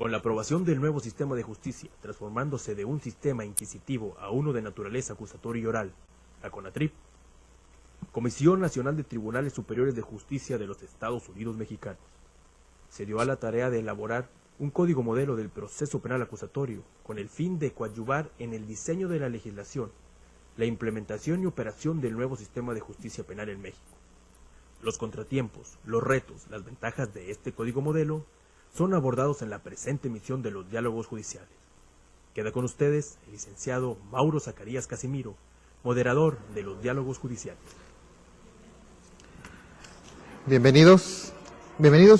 Con la aprobación del nuevo sistema de justicia, transformándose de un sistema inquisitivo a uno de naturaleza acusatoria y oral, la CONATRIP, Comisión Nacional de Tribunales Superiores de Justicia de los Estados Unidos Mexicanos, se dio a la tarea de elaborar un código modelo del proceso penal acusatorio con el fin de coadyuvar en el diseño de la legislación, la implementación y operación del nuevo sistema de justicia penal en México. Los contratiempos, los retos, las ventajas de este código modelo son abordados en la presente emisión de los diálogos judiciales. Queda con ustedes el licenciado Mauro Zacarías Casimiro, moderador de los diálogos judiciales. Bienvenidos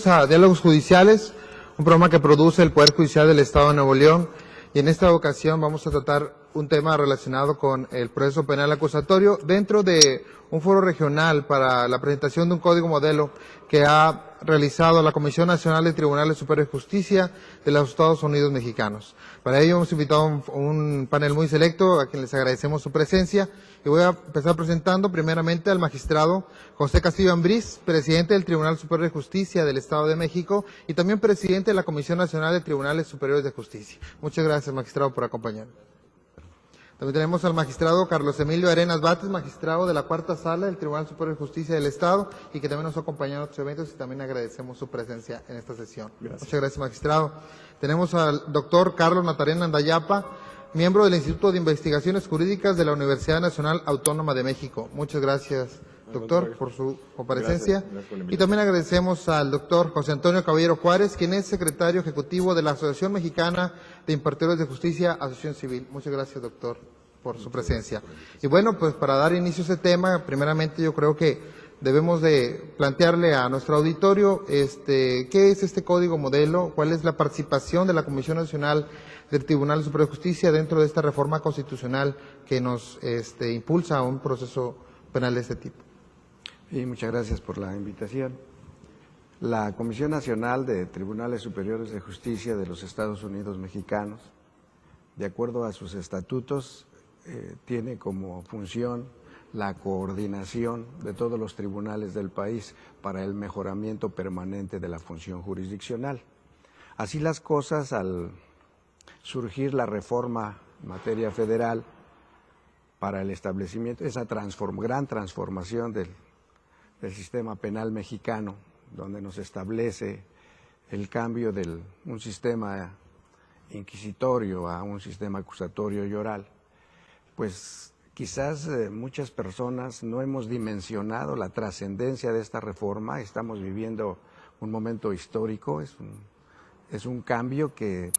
a Diálogos Judiciales, un programa que produce el Poder Judicial del Estado de Nuevo León, y en esta ocasión vamos a tratar un tema relacionado con el proceso penal acusatorio dentro de un foro regional para la presentación de un código modelo que ha realizado la Comisión Nacional de Tribunales Superiores de Justicia de los Estados Unidos Mexicanos. Para ello hemos invitado un panel muy selecto a quien les agradecemos su presencia, y voy a empezar presentando primeramente al magistrado José Castillo Ambriz, presidente del Tribunal Superior de Justicia del Estado de México y también presidente de la Comisión Nacional de Tribunales Superiores de Justicia. Muchas gracias, magistrado, por acompañarnos. También tenemos al magistrado Carlos Emilio Arenas Bates, magistrado de la Cuarta Sala del Tribunal Superior de Justicia del Estado, y que también nos ha acompañado en otros eventos, y también agradecemos su presencia en esta sesión. Gracias. Muchas gracias, magistrado. Tenemos al doctor Carlos Natarén Andayapa, miembro del Instituto de Investigaciones Jurídicas de la Universidad Nacional Autónoma de México. Muchas gracias, doctor, por su comparecencia. Y también agradecemos al doctor José Antonio Caballero Juárez, quien es secretario ejecutivo de la Asociación Mexicana de Impartidores de Justicia, Asociación Civil. Muchas gracias, doctor, por su presencia. Y bueno, pues para dar inicio a ese tema, primeramente yo creo que debemos de plantearle a nuestro auditorio qué es este código modelo, cuál es la participación de la Comisión Nacional del Tribunal Superior de Justicia dentro de esta reforma constitucional que nos impulsa a un proceso penal de este tipo. Sí, muchas gracias por la invitación. La Comisión Nacional de Tribunales Superiores de Justicia de los Estados Unidos Mexicanos, de acuerdo a sus estatutos, tiene como función la coordinación de todos los tribunales del país para el mejoramiento permanente de la función jurisdiccional. Así las cosas, al surgir la reforma en materia federal para el establecimiento, esa gran transformación del sistema penal mexicano, donde nos establece el cambio de un sistema inquisitorio a un sistema acusatorio y oral, pues quizás muchas personas no hemos dimensionado la trascendencia de esta reforma. Estamos viviendo un momento histórico, es un cambio que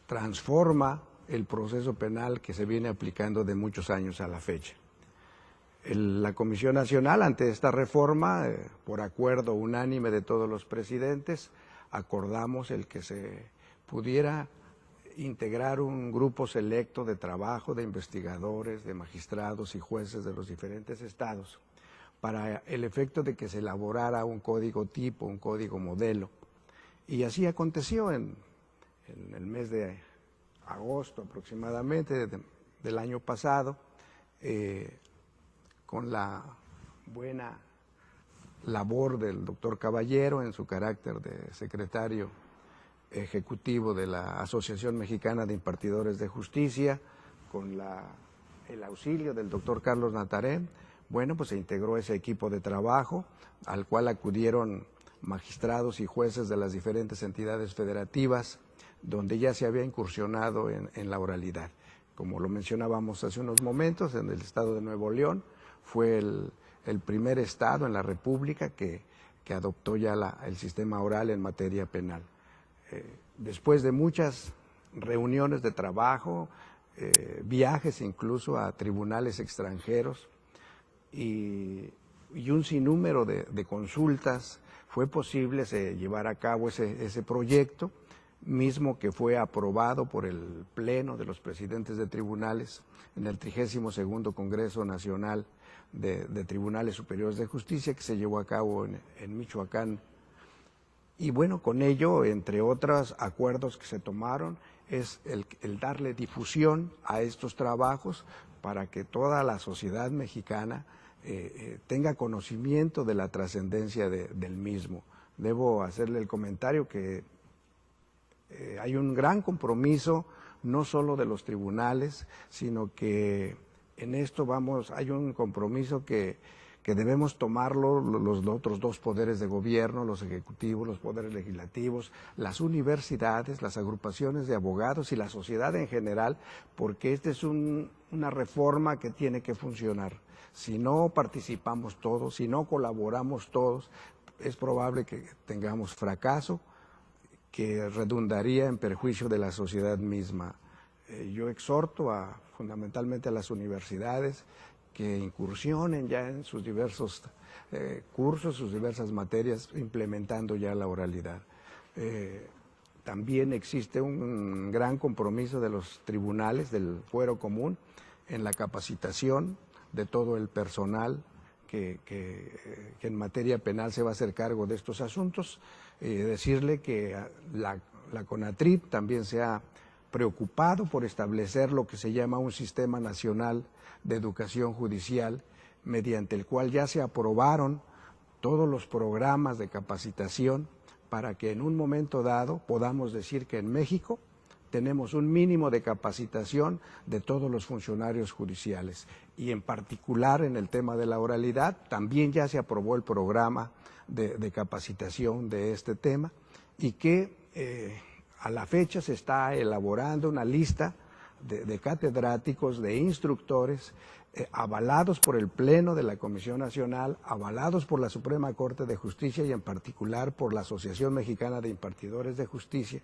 transforma el proceso penal que se viene aplicando de muchos años a la fecha. La Comisión Nacional, ante esta reforma, por acuerdo unánime de todos los presidentes, acordamos el que se pudiera integrar un grupo selecto de trabajo de investigadores, de magistrados y jueces de los diferentes estados para el efecto de que se elaborara un código tipo, un código modelo. Y así aconteció en el mes de agosto aproximadamente del año pasado, con la buena labor del doctor Caballero en su carácter de secretario ejecutivo de la Asociación Mexicana de Impartidores de Justicia, con el auxilio del doctor Carlos Natarén. Bueno, pues se integró ese equipo de trabajo al cual acudieron magistrados y jueces de las diferentes entidades federativas donde ya se había incursionado en la oralidad. Como lo mencionábamos hace unos momentos, en el estado de Nuevo León fue el primer estado en la República que adoptó ya el sistema oral en materia penal. Después de muchas reuniones de trabajo, viajes incluso a tribunales extranjeros y un sinnúmero de consultas, fue posible llevar a cabo ese proyecto, mismo que fue aprobado por el Pleno de los Presidentes de Tribunales en el 32º Congreso Nacional de Tribunales Superiores de Justicia, que se llevó a cabo en Michoacán. Y bueno, con ello, entre otros acuerdos que se tomaron, es el darle difusión a estos trabajos para que toda la sociedad mexicana tenga conocimiento de la trascendencia del mismo. debo hacerle el comentario que hay un gran compromiso, no solo de los tribunales, sino que en esto hay un compromiso que debemos tomarlo los otros dos poderes de gobierno, los ejecutivos, los poderes legislativos, las universidades, las agrupaciones de abogados y la sociedad en general, porque esta es una reforma que tiene que funcionar. Si no participamos todos, si no colaboramos todos, es probable que tengamos fracaso, que redundaría en perjuicio de la sociedad misma. Yo exhorto fundamentalmente a las universidades que incursionen ya en sus diversos cursos, sus diversas materias, implementando ya la oralidad. También existe un gran compromiso de los tribunales, del fuero común, en la capacitación de todo el personal que en materia penal se va a hacer cargo de estos asuntos. Decirle que la CONATRIP también se ha preocupado por establecer lo que se llama un sistema nacional de educación judicial, mediante el cual ya se aprobaron todos los programas de capacitación para que en un momento dado podamos decir que en México tenemos un mínimo de capacitación de todos los funcionarios judiciales. Y en particular en el tema de la oralidad, también ya se aprobó el programa de capacitación de este tema y que a la fecha se está elaborando una lista de catedráticos, de instructores, avalados por el Pleno de la Comisión Nacional, avalados por la Suprema Corte de Justicia y en particular por la Asociación Mexicana de Impartidores de Justicia,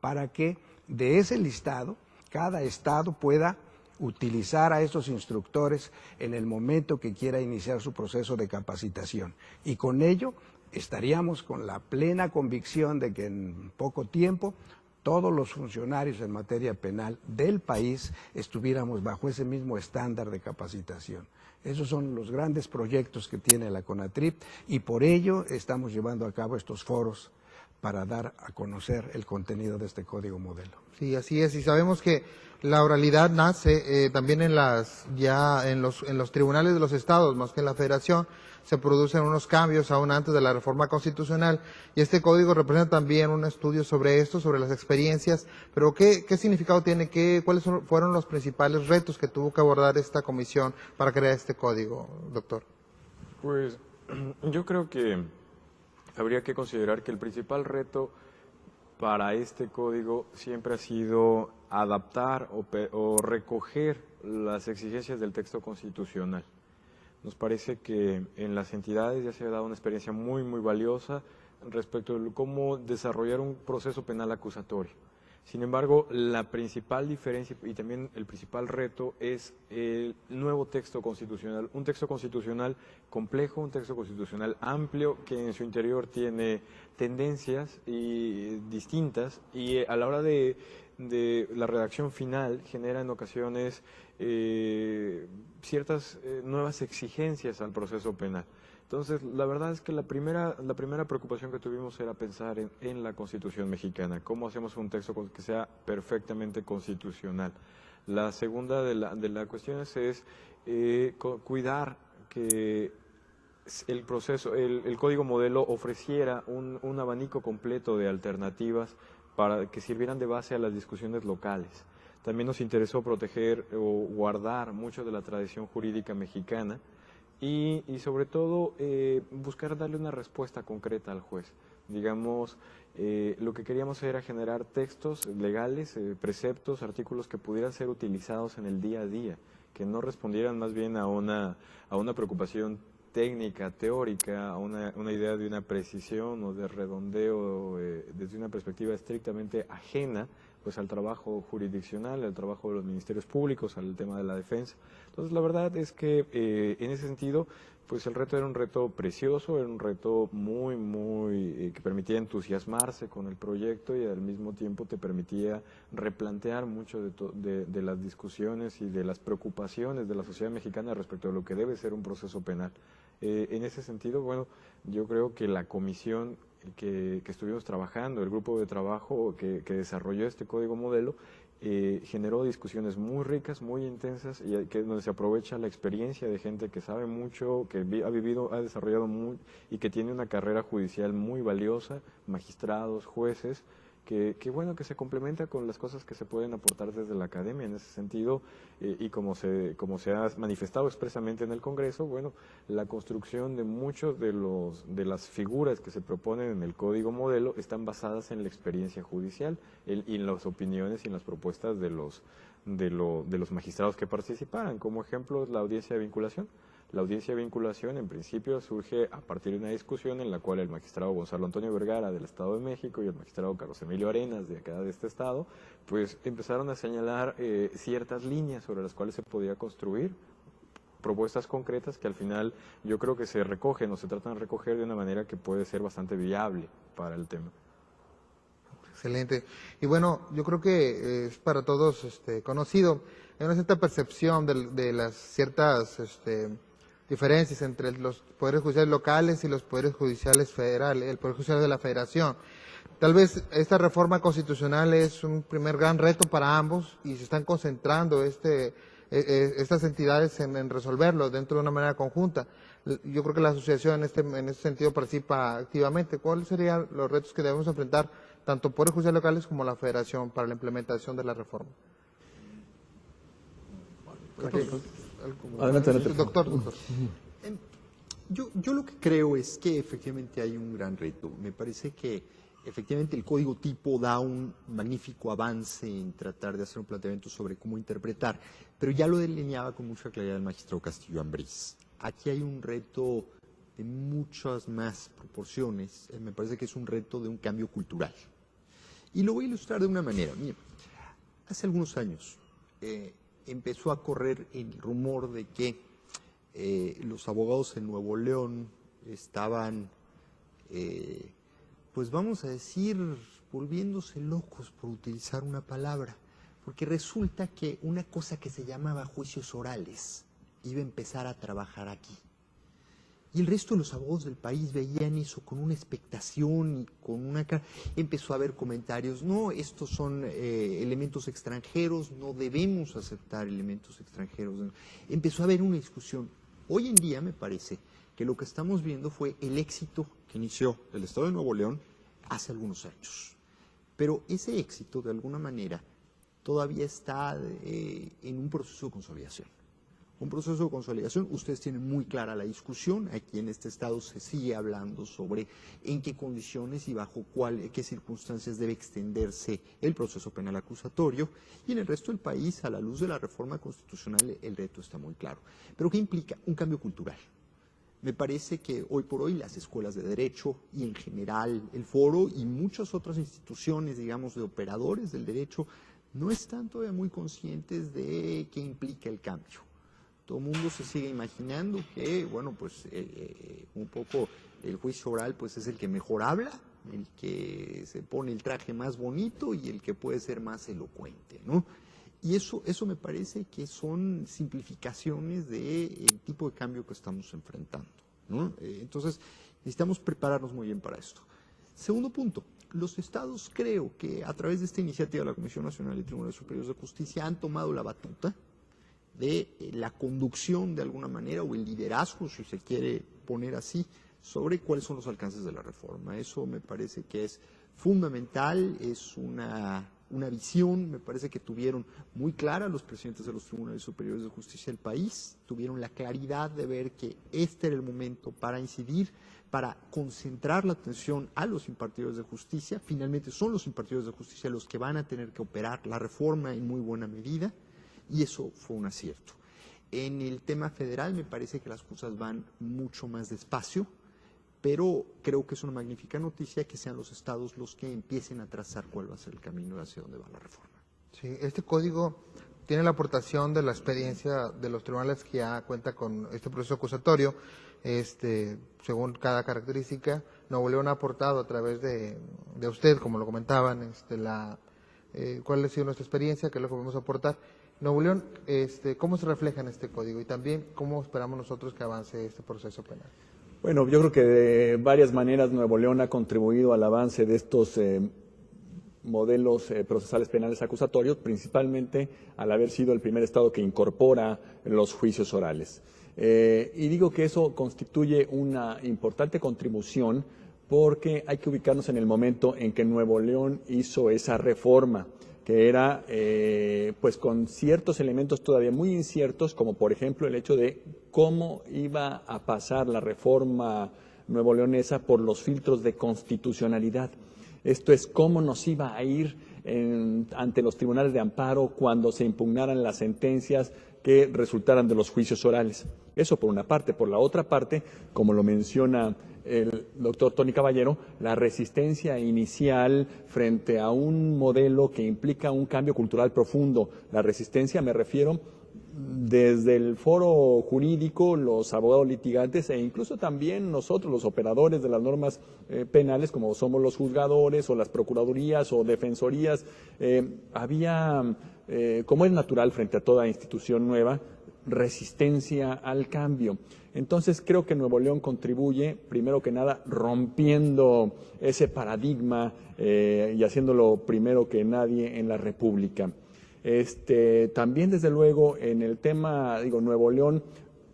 para que de ese listado cada estado pueda utilizar a esos instructores en el momento que quiera iniciar su proceso de capacitación. Y con ello estaríamos con la plena convicción de que en poco tiempo todos los funcionarios en materia penal del país estuviéramos bajo ese mismo estándar de capacitación. Esos son los grandes proyectos que tiene la CONATRIP y por ello estamos llevando a cabo estos foros para dar a conocer el contenido de este código modelo. Sí, así es, y sabemos que la oralidad nace también en los tribunales de los estados, más que en la federación. Se producen unos cambios aún antes de la reforma constitucional y este código representa también un estudio sobre esto, sobre las experiencias, pero ¿qué significado tiene? ¿Cuáles fueron los principales retos que tuvo que abordar esta comisión para crear este código, doctor? Pues yo creo que habría que considerar que el principal reto para este código siempre ha sido adaptar o recoger las exigencias del texto constitucional. Nos parece que en las entidades ya se ha dado una experiencia muy, muy valiosa respecto de cómo desarrollar un proceso penal acusatorio. Sin embargo, la principal diferencia y también el principal reto es el nuevo texto constitucional, un texto constitucional complejo, un texto constitucional amplio que en su interior tiene tendencias distintas y a la hora de la redacción final genera en ocasiones ciertas nuevas exigencias al proceso penal. Entonces, la verdad es que la primera preocupación que tuvimos era pensar en la Constitución mexicana, cómo hacemos un texto que sea perfectamente constitucional. La segunda de la cuestión es cuidar que el proceso, el código modelo ofreciera un abanico completo de alternativas para que sirvieran de base a las discusiones locales. También nos interesó proteger o guardar mucho de la tradición jurídica mexicana y sobre todo buscar darle una respuesta concreta al juez. Digamos, lo que queríamos era generar textos legales, preceptos, artículos que pudieran ser utilizados en el día a día, que no respondieran más bien a una preocupación técnica, teórica, a una idea de una precisión o de redondeo desde una perspectiva estrictamente ajena pues al trabajo jurisdiccional, al trabajo de los ministerios públicos, al tema de la defensa. Entonces, la verdad es que en ese sentido, pues el reto era un reto precioso, era un reto muy que permitía entusiasmarse con el proyecto y al mismo tiempo te permitía replantear mucho de las discusiones y de las preocupaciones de la sociedad mexicana respecto a lo que debe ser un proceso penal. En ese sentido, bueno, yo creo que la comisión que estuvimos trabajando, el grupo de trabajo que desarrolló este código modelo, generó discusiones muy ricas, muy intensas, y donde se aprovecha la experiencia de gente que sabe mucho, que ha vivido, ha desarrollado y que tiene una carrera judicial muy valiosa, magistrados, jueces, que bueno, que se complementa con las cosas que se pueden aportar desde la academia en ese sentido, y como se ha manifestado expresamente en el Congreso, bueno, la construcción de muchos de las figuras que se proponen en el Código Modelo están basadas en la experiencia judicial y en las opiniones y en las propuestas de los magistrados que participaran. Como ejemplo, la audiencia de vinculación. La audiencia de vinculación, en principio, surge a partir de una discusión en la cual el magistrado Gonzalo Antonio Vergara, del Estado de México, y el magistrado Carlos Emilio Arenas, de acá de este estado, pues empezaron a señalar ciertas líneas sobre las cuales se podía construir propuestas concretas que al final yo creo que se recogen o se tratan de recoger de una manera que puede ser bastante viable para el tema. Excelente. Y bueno, yo creo que es para todos conocido, hay una cierta percepción de las ciertas diferencias entre los poderes judiciales locales y los poderes judiciales federales, el Poder Judicial de la Federación. Tal vez esta reforma constitucional es un primer gran reto para ambos y se están concentrando estas entidades en resolverlo dentro de una manera conjunta. Yo creo que la asociación en este sentido participa activamente. ¿Cuáles serían los retos que debemos enfrentar tanto poderes judiciales locales como la Federación para la implementación de la reforma? Adelante. Doctor. Yo lo que creo es que efectivamente hay un gran reto. Me parece que efectivamente el código tipo da un magnífico avance en tratar de hacer un planteamiento sobre cómo interpretar, pero ya lo delineaba con mucha claridad el magistrado Castillo Ambriz. Aquí hay un reto de muchas más proporciones. Me parece que es un reto de un cambio cultural. Y lo voy a ilustrar de una manera. Mira, hace algunos años empezó a correr el rumor de que los abogados en Nuevo León estaban, pues vamos a decir, volviéndose locos, por utilizar una palabra, porque resulta que una cosa que se llamaba juicios orales iba a empezar a trabajar aquí. Y el resto de los abogados del país veían eso con una expectación y con una... Empezó a haber comentarios, no, estos son elementos extranjeros, no debemos aceptar elementos extranjeros. Empezó a haber una discusión. Hoy en día me parece que lo que estamos viendo fue el éxito que inició el Estado de Nuevo León hace algunos años. Pero ese éxito, de alguna manera, todavía está en un proceso de consolidación. Un proceso de consolidación, ustedes tienen muy clara la discusión, aquí en este estado se sigue hablando sobre en qué condiciones y bajo qué circunstancias debe extenderse el proceso penal acusatorio, y en el resto del país, a la luz de la reforma constitucional, el reto está muy claro. ¿Pero qué implica? Un cambio cultural. Me parece que hoy por hoy las escuelas de derecho y en general el foro y muchas otras instituciones, digamos, de operadores del derecho, no están todavía muy conscientes de qué implica el cambio. Todo el mundo se sigue imaginando que, bueno, pues un poco el juicio oral pues es el que mejor habla, el que se pone el traje más bonito y el que puede ser más elocuente, ¿no? Y eso me parece que son simplificaciones del tipo de cambio que estamos enfrentando, ¿no? Entonces, necesitamos prepararnos muy bien para esto. Segundo punto, los estados creo que a través de esta iniciativa de la Comisión Nacional de Tribunales Superiores de Justicia han tomado la batuta de la conducción de alguna manera, o el liderazgo, si se quiere poner así, sobre cuáles son los alcances de la reforma. Eso me parece que es fundamental, es una visión, me parece que tuvieron muy clara los presidentes de los Tribunales Superiores de Justicia del país, tuvieron la claridad de ver que este era el momento para incidir, para concentrar la atención a los impartidores de justicia. Finalmente son los impartidores de justicia los que van a tener que operar la reforma en muy buena medida, y eso fue un acierto. En el tema federal me parece que las cosas van mucho más despacio, pero creo que es una magnífica noticia que sean los estados los que empiecen a trazar cuál va a ser el camino hacia dónde va la reforma. Sí, este código tiene la aportación de la experiencia de los tribunales que ya cuenta con este proceso acusatorio, según cada característica. Nuevo León ha aportado a través de usted, como lo comentaban, cuál ha sido nuestra experiencia, qué es lo que podemos aportar. Nuevo León, ¿cómo se refleja en este código? Y también, ¿cómo esperamos nosotros que avance este proceso penal? Bueno, yo creo que de varias maneras Nuevo León ha contribuido al avance de estos modelos procesales penales acusatorios, principalmente al haber sido el primer estado que incorpora los juicios orales. Y digo que eso constituye una importante contribución porque hay que ubicarnos en el momento en que Nuevo León hizo esa reforma, que era pues con ciertos elementos todavía muy inciertos, como por ejemplo el hecho de cómo iba a pasar la reforma nuevoleonesa por los filtros de constitucionalidad. Esto es, cómo nos iba a ir ante los tribunales de amparo cuando se impugnaran las sentencias que resultaran de los juicios orales. Eso por una parte. Por la otra parte, como lo menciona el doctor Tony Caballero, la resistencia inicial frente a un modelo que implica un cambio cultural profundo. La resistencia, me refiero desde el foro jurídico, los abogados litigantes e incluso también nosotros, los operadores de las normas penales, como somos los juzgadores o las procuradurías o defensorías, había, como es natural frente a toda institución nueva, resistencia al cambio. Entonces creo que Nuevo León contribuye, primero que nada, rompiendo ese paradigma y haciéndolo primero que nadie en la República. También, desde luego, en el tema, Nuevo León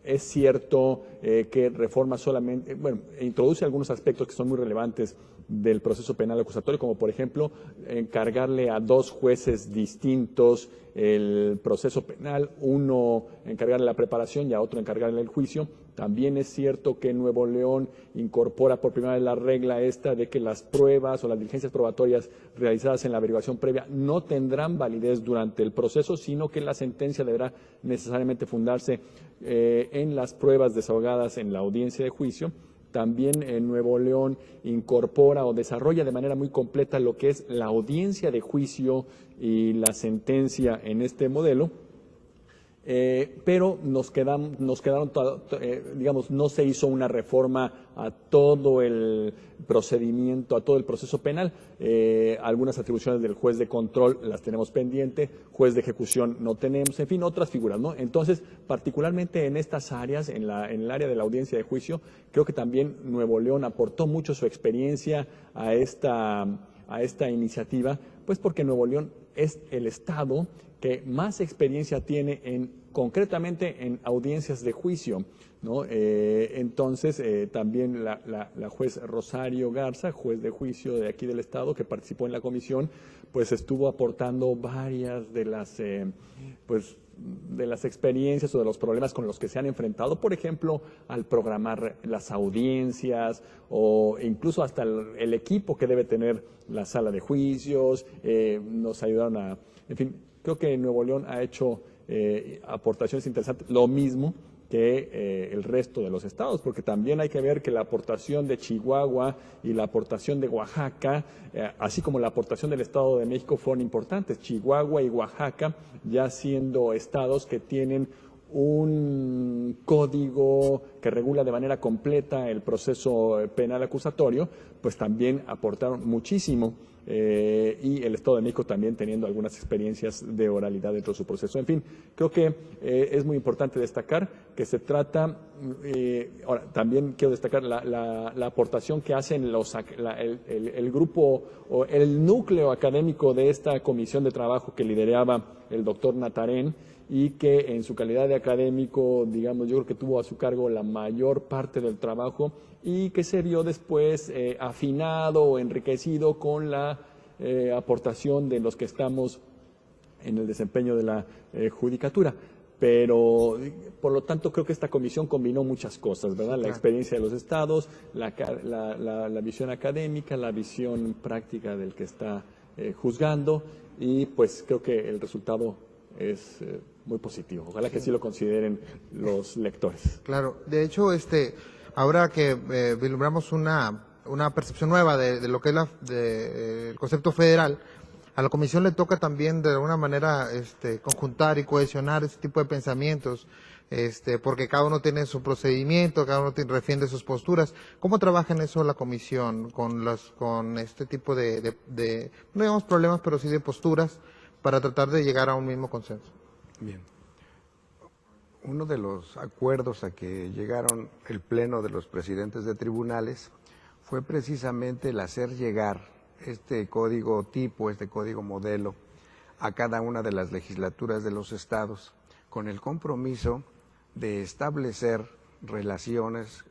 es cierto que reforma solamente, introduce algunos aspectos que son muy relevantes del proceso penal acusatorio, como por ejemplo encargarle a 2 jueces distintos el proceso penal, uno encargarle la preparación y a otro encargarle el juicio. También es cierto que Nuevo León incorpora por primera vez la regla esta de que las pruebas o las diligencias probatorias realizadas en la averiguación previa no tendrán validez durante el proceso, sino que la sentencia deberá necesariamente fundarse en las pruebas desahogadas en la audiencia de juicio. También en Nuevo León incorpora o desarrolla de manera muy completa lo que es la audiencia de juicio y la sentencia en este modelo. Pero nos quedaron, digamos, no se hizo una reforma a todo el procedimiento, a todo el proceso penal. Algunas atribuciones del juez de control las tenemos pendiente, juez de ejecución no tenemos, en fin, otras figuras, ¿no? Entonces, particularmente en estas áreas, en el área de la audiencia de juicio, creo que también Nuevo León aportó mucho su experiencia a esta iniciativa, pues porque Nuevo León es el estado que más experiencia tiene concretamente en audiencias de juicio, ¿no? Entonces, también la juez Rosario Garza, juez de juicio de aquí del estado, que participó en la comisión, pues estuvo aportando varias de las experiencias o de los problemas con los que se han enfrentado, por ejemplo, al programar las audiencias o incluso hasta el equipo que debe tener la sala de juicios. Nos ayudaron en fin, creo que Nuevo León ha hecho aportaciones interesantes, lo mismo que el resto de los estados, porque también hay que ver que la aportación de Chihuahua y la aportación de Oaxaca, así como la aportación del Estado de México, fueron importantes. Chihuahua y Oaxaca ya siendo estados que tienen un código que regula de manera completa el proceso penal acusatorio, pues también aportaron muchísimo. Y el Estado de México también teniendo algunas experiencias de oralidad dentro de su proceso. En fin, creo que es muy importante destacar que se trata, ahora también quiero destacar la aportación que hacen el grupo o el núcleo académico de esta comisión de trabajo que lideraba el doctor Natarén, y que en su calidad de académico, digamos, yo creo que tuvo a su cargo la mayor parte del trabajo y que se vio después afinado o enriquecido con la aportación de los que estamos en el desempeño de la judicatura. Pero, por lo tanto, creo que esta comisión combinó muchas cosas, ¿verdad? La experiencia de los estados, la visión académica, la visión práctica del que está juzgando, y pues creo que el resultado es muy positivo. Ojalá que sí lo consideren los lectores. Claro, de hecho, ahora que vislumbramos una percepción nueva de lo que es el concepto federal, a la Comisión le toca también de alguna manera conjuntar y cohesionar ese tipo de pensamientos, porque cada uno tiene su procedimiento, cada uno defiende sus posturas. ¿Cómo trabaja en eso la Comisión con este tipo de no digamos problemas, pero sí de posturas, para tratar de llegar a un mismo consenso? Bien. Uno de los acuerdos a que llegaron el Pleno de los presidentes de tribunales fue precisamente el hacer llegar este código tipo, este código modelo, a cada una de las legislaturas de los estados, con el compromiso de establecer relaciones,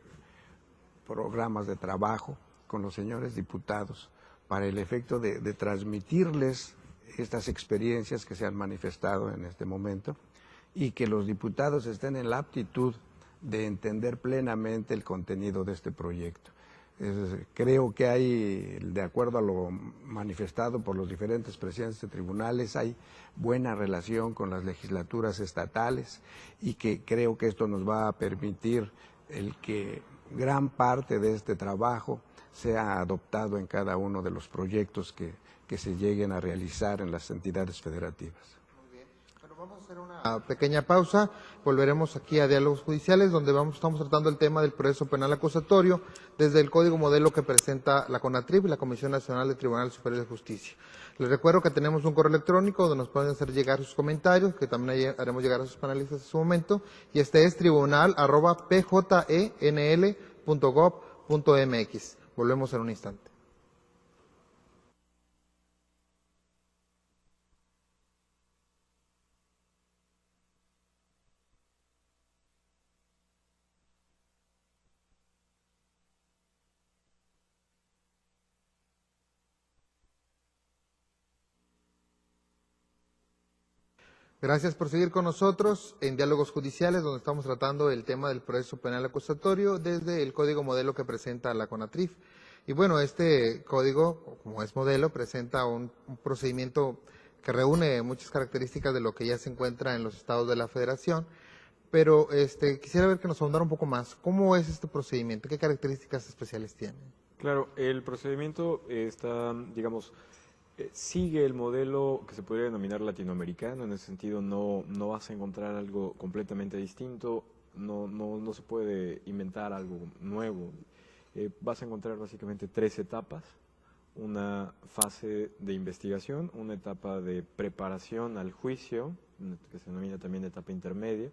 programas de trabajo con los señores diputados, para el efecto de transmitirles estas experiencias que se han manifestado en este momento y que los diputados estén en la aptitud de entender plenamente el contenido de este proyecto. Creo que hay, de acuerdo a lo manifestado por los diferentes presidentes de tribunales, hay buena relación con las legislaturas estatales y que creo que esto nos va a permitir el que gran parte de este trabajo sea adoptado en cada uno de los proyectos que se lleguen a realizar en las entidades federativas. Vamos a hacer una pequeña pausa, volveremos aquí a Diálogos Judiciales, donde estamos tratando el tema del proceso penal acusatorio desde el código modelo que presenta la CONATRIP, la Comisión Nacional de Tribunales Superiores de Justicia. Les recuerdo que tenemos un correo electrónico donde nos pueden hacer llegar sus comentarios, que también haremos llegar a sus panelistas en su momento, y este es tribunal@pjenl.gov.mx. Volvemos en un instante. Gracias por seguir con nosotros en Diálogos Judiciales, donde estamos tratando el tema del proceso penal acusatorio desde el código modelo que presenta la CONATRIF. Y bueno, este código, como es modelo, presenta un procedimiento que reúne muchas características de lo que ya se encuentra en los estados de la Federación, pero quisiera ver que nos ahondara un poco más. ¿Cómo es este procedimiento? ¿Qué características especiales tiene? Claro, el procedimiento está, digamos, sigue el modelo que se podría denominar latinoamericano. En ese sentido no vas a encontrar algo completamente distinto, no se puede inventar algo nuevo. Vas a encontrar básicamente 3 etapas: una fase de investigación, una etapa de preparación al juicio, que se denomina también etapa intermedia,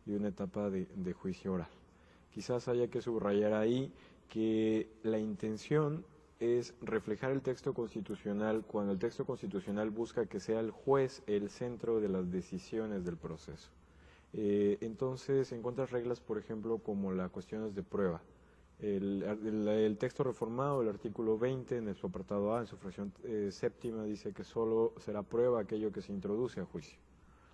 y una etapa de juicio oral. Quizás haya que subrayar ahí que la intención es reflejar el texto constitucional cuando el texto constitucional busca que sea el juez el centro de las decisiones del proceso. Entonces encuentras reglas, por ejemplo, como las cuestiones de prueba. El texto reformado, el artículo 20, en su apartado A, en su fracción séptima, dice que solo será prueba aquello que se introduce a juicio,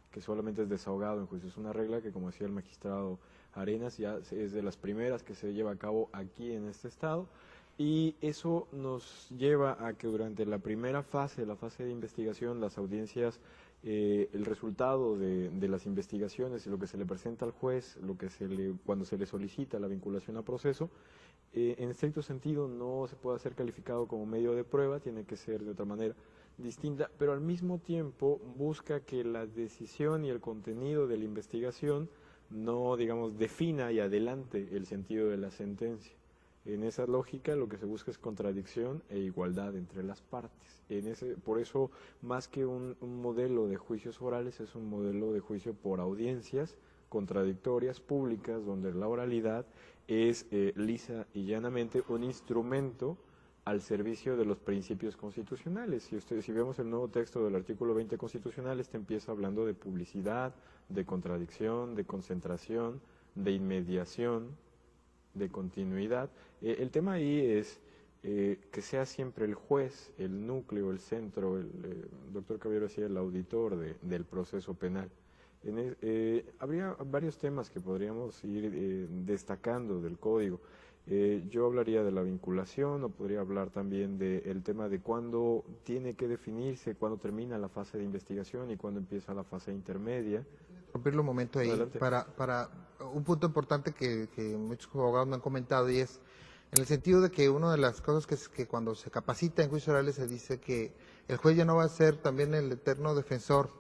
que solamente es desahogado en juicio. Es una regla que, como decía el magistrado Arenas, ya es de las primeras que se lleva a cabo aquí en este estado. Y eso nos lleva a que durante la primera fase, la fase de investigación, las audiencias, el resultado de las investigaciones y lo que se le presenta al juez, cuando se le solicita la vinculación a proceso, en estricto sentido no se puede ser calificado como medio de prueba, tiene que ser de otra manera distinta, pero al mismo tiempo busca que la decisión y el contenido de la investigación no, digamos, defina y adelante el sentido de la sentencia. En esa lógica lo que se busca es contradicción e igualdad entre las partes. Por eso, más que un modelo de juicios orales, es un modelo de juicio por audiencias contradictorias, públicas, donde la oralidad es lisa y llanamente un instrumento al servicio de los principios constitucionales. Si vemos el nuevo texto del artículo 20 constitucional, empieza hablando de publicidad, de contradicción, de concentración, de inmediación, de continuidad. El tema ahí es que sea siempre el juez, el núcleo, el centro. El doctor Caballero decía el auditor del proceso penal. Habría varios temas que podríamos ir destacando del código. Yo hablaría de la vinculación, o podría hablar también del tema de cuándo tiene que definirse, cuándo termina la fase de investigación y cuándo empieza la fase intermedia. Romperlo un momento ahí. Adelante. Para un punto importante que muchos abogados me han comentado, y es en el sentido de que una de las cosas que cuando se capacita en juicios orales se dice que el juez ya no va a ser también el eterno defensor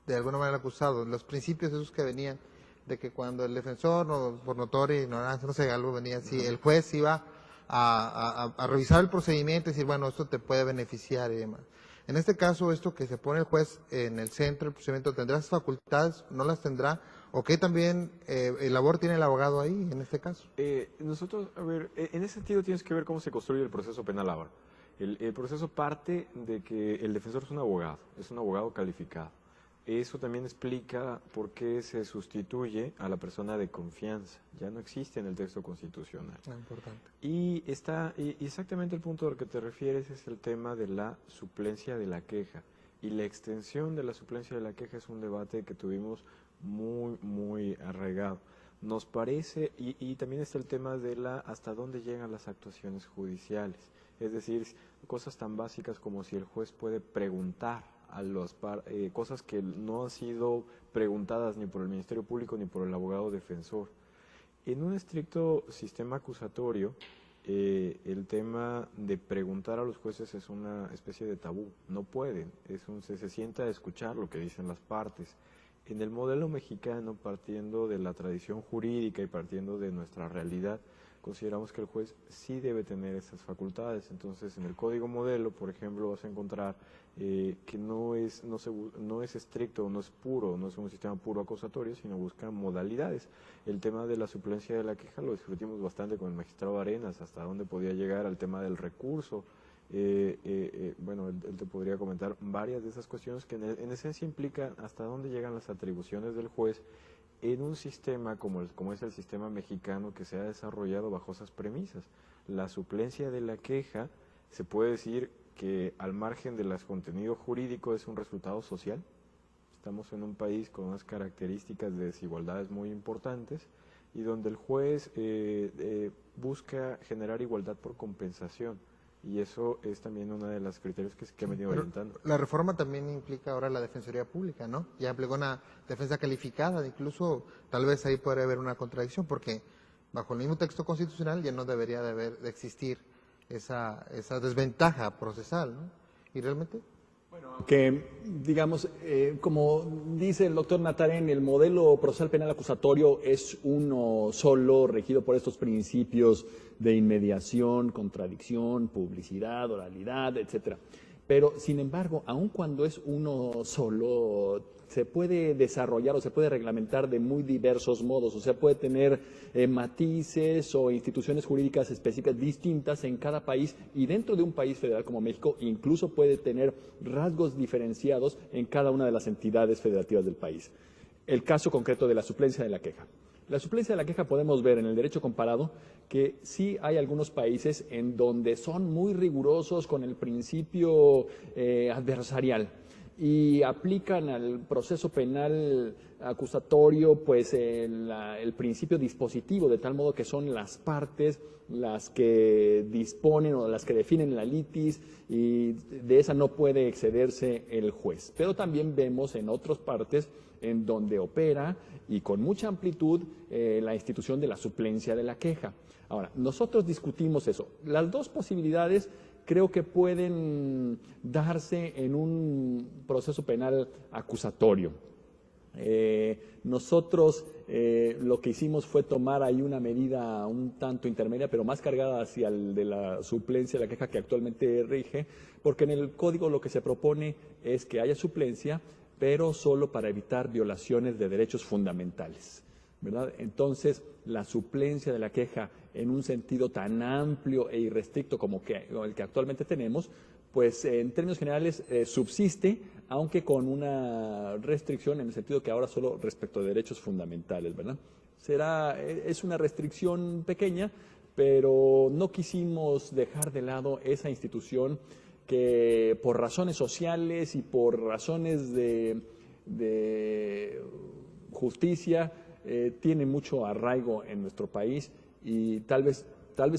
de alguna manera acusado. Los principios esos que venían de que cuando el defensor, por notoria ignorancia, no sé, algo venía así, el juez iba a revisar el procedimiento y decir, bueno, esto te puede beneficiar y demás. En este caso, esto que se pone el juez en el centro del procedimiento, ¿tendrá esas facultades? ¿No las tendrá? ¿O qué también labor tiene el abogado ahí, en este caso? Nosotros, a ver, en ese sentido tienes que ver cómo se construye el proceso penal ahora. El proceso parte de que el defensor es un abogado calificado. Eso también explica por qué se sustituye a la persona de confianza. Ya no existe en el texto constitucional. Importante. Y exactamente el punto al que te refieres es el tema de la suplencia de la queja. Y la extensión de la suplencia de la queja es un debate que tuvimos muy arraigado. Nos parece, y también está el tema de hasta dónde llegan las actuaciones judiciales. Es decir, cosas tan básicas como si el juez puede preguntar a cosas que no han sido preguntadas ni por el Ministerio Público ni por el abogado defensor. En un estricto sistema acusatorio, el tema de preguntar a los jueces es una especie de tabú. No pueden, se sienta a escuchar lo que dicen las partes. En el modelo mexicano, partiendo de la tradición jurídica y partiendo de nuestra realidad, consideramos que el juez sí debe tener esas facultades. Entonces, en el código modelo, por ejemplo, vas a encontrar que no es estricto, no es puro, no es un sistema puro acusatorio, sino busca modalidades. El tema de la suplencia de la queja lo discutimos bastante con el magistrado Arenas, hasta dónde podía llegar al tema del recurso. Bueno, él te podría comentar varias de esas cuestiones que en esencia implican hasta dónde llegan las atribuciones del juez en un sistema como es el sistema mexicano, que se ha desarrollado bajo esas premisas. La suplencia de la queja, se puede decir que al margen del contenido jurídico es un resultado social. Estamos en un país con unas características de desigualdades muy importantes y donde el juez busca generar igualdad por compensación. Y eso es también uno de los criterios que ha venido orientando. La reforma también implica ahora la Defensoría Pública, ¿no? Ya aplicó una defensa calificada, incluso tal vez ahí podría haber una contradicción, porque bajo el mismo texto constitucional ya no debería de existir esa desventaja procesal, ¿no? Y realmente... Que, digamos, como dice el doctor Natarén, el modelo procesal penal acusatorio es uno solo, regido por estos principios de inmediación, contradicción, publicidad, oralidad, etcétera. Pero, sin embargo, aun cuando es uno solo, se puede desarrollar o se puede reglamentar de muy diversos modos. O sea, puede tener matices o instituciones jurídicas específicas distintas en cada país, y dentro de un país federal como México incluso puede tener rasgos diferenciados en cada una de las entidades federativas del país. El caso concreto de la suplencia de la queja. La suplencia de la queja podemos ver en el derecho comparado que sí hay algunos países en donde son muy rigurosos con el principio adversarial y aplican al proceso penal acusatorio pues el principio dispositivo, de tal modo que son las partes las que disponen o las que definen la litis, y de esa no puede excederse el juez. Pero también vemos en otras partes en donde opera y con mucha amplitud la institución de la suplencia de la queja. Ahora, nosotros discutimos eso. Las dos posibilidades creo que pueden darse en un proceso penal acusatorio. Nosotros lo que hicimos fue tomar ahí una medida un tanto intermedia, pero más cargada hacia el de la suplencia de la queja que actualmente rige, porque en el código lo que se propone es que haya suplencia, pero solo para evitar violaciones de derechos fundamentales, ¿verdad? Entonces, la suplencia de la queja en un sentido tan amplio e irrestricto como el que actualmente tenemos, pues en términos generales subsiste, aunque con una restricción en el sentido que ahora solo respecto de derechos fundamentales, ¿verdad? Es una restricción pequeña, pero no quisimos dejar de lado esa institución que por razones sociales y por razones de justicia tiene mucho arraigo en nuestro país, y tal vez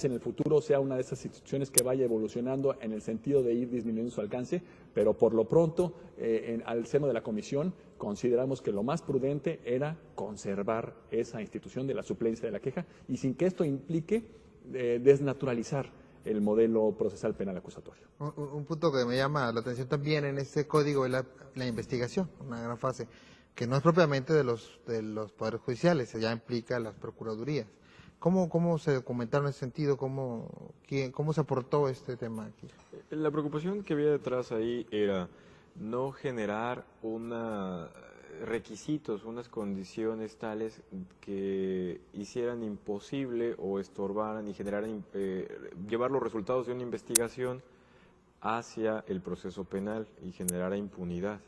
en el futuro sea una de esas instituciones que vaya evolucionando en el sentido de ir disminuyendo su alcance, pero por lo pronto, al seno de la comisión, consideramos que lo más prudente era conservar esa institución de la suplencia de la queja, y sin que esto implique desnaturalizar el modelo procesal penal acusatorio. Un punto que me llama la atención también en este código es la investigación, una gran fase, que no es propiamente de los poderes judiciales, ya implica las procuradurías. ¿Cómo se documentaron en ese sentido? ¿Cómo se aportó este tema aquí? La preocupación que había detrás ahí era no generar requisitos, unas condiciones tales que hicieran imposible o estorbaran y generaran llevar los resultados de una investigación hacia el proceso penal y generara impunidad.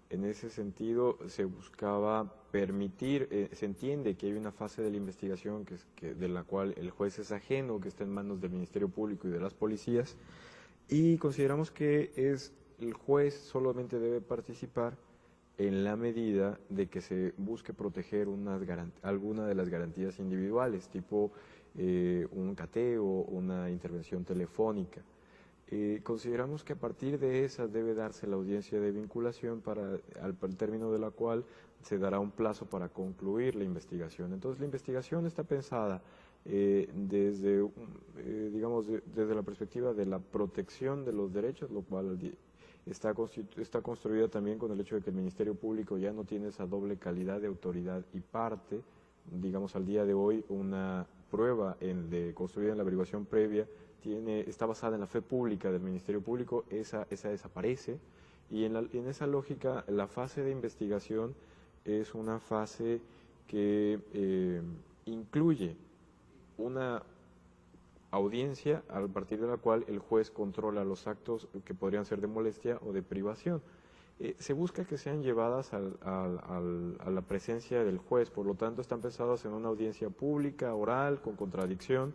En ese sentido, se buscaba permitir, se entiende que hay una fase de la investigación de la cual el juez es ajeno, que está en manos del Ministerio Público y de las policías, y consideramos que el juez solamente debe participar en la medida de que se busque proteger alguna de las garantías individuales, tipo un cateo, una intervención telefónica. Consideramos que a partir de esa debe darse la audiencia de vinculación al término de la cual se dará un plazo para concluir la investigación. Entonces la investigación está pensada desde la perspectiva de la protección de los derechos, lo cual está construida también con el hecho de que el Ministerio Público ya no tiene esa doble calidad de autoridad y parte. Digamos, al día de hoy una prueba construida en la averiguación previa está basada en la fe pública del Ministerio Público, esa desaparece, y en esa lógica la fase de investigación es una fase que incluye una audiencia a partir de la cual el juez controla los actos que podrían ser de molestia o de privación. Se busca que sean llevadas a la presencia del juez, por lo tanto están pensadas en una audiencia pública, oral, con contradicción,